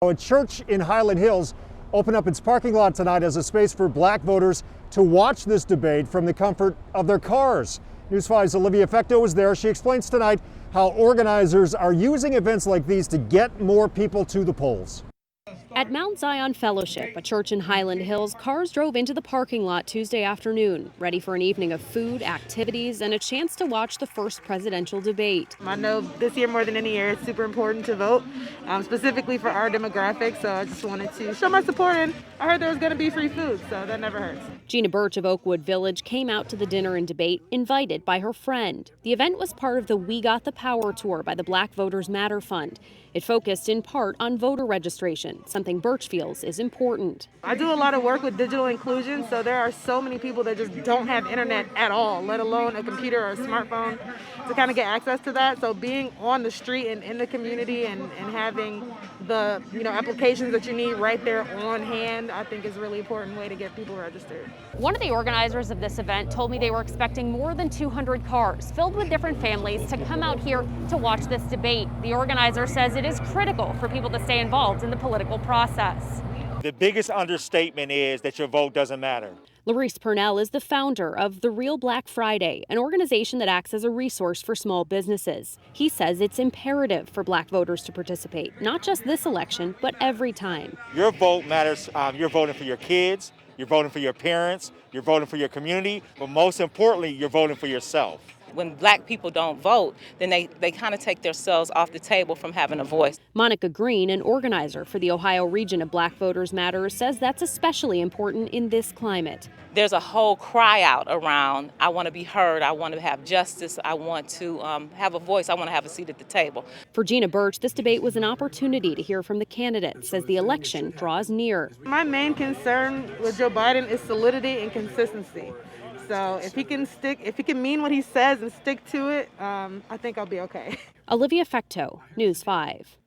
A church in Highland Hills opened up its parking lot tonight as a space for black voters to watch this debate from the comfort of their cars. News 5's Olivia Fecto was there. She explains tonight how organizers are using events like these to get more people to the polls. At Mount Zion Fellowship, a church in Highland Hills, cars drove into the parking lot Tuesday afternoon, ready for an evening of food, activities, and a chance to watch the first presidential debate. I know this year more than any year it's super important to vote, specifically for our demographic, so I just wanted to show my support, and I heard there was going to be free food, so that never hurts. GINA BIRCH of Oakwood Village came out to the dinner and debate, invited by her friend. The event was part of the We Got the Power tour by the Black Voters Matter Fund. It focused in part on voter registration, something BIRCH feels is important. I do a lot of work with digital inclusion, so there are so many people that just don't have internet at all, let alone a computer or a smartphone to kind of get access to that. So being on the street and in the community and having the applications that you need right there on hand, I think is a really important way to get people registered. One of the organizers of this event told me they were expecting more than 200 cars filled with different families to come out here to watch this debate. The organizer says it is critical for people to stay involved in the political process. The biggest understatement is that your vote doesn't matter. Laurice Purnell is the founder of The Real Black Friday, an organization that acts as a resource for small businesses. He says it's imperative for black voters to participate, not just this election, but every time. Your vote matters. You're voting for your kids, you're voting for your parents, you're voting for your community, but most importantly, you're voting for yourself. When black people don't vote, then they kind of take themselves off the table from having a voice. Monica Green, an organizer for the Ohio region of Black Voters Matter, says that's especially important in this climate. There's a whole cry out around, I want to be heard, I want to have justice, I want to have a voice, I want to have a seat at the table. For GINA BIRCH, this debate was an opportunity to hear from the candidates as the election draws near. My main concern with Joe Biden is solidity and consistency. So if he can mean what he says and stick to it, I think I'll be okay. Olivia Fecto, News 5.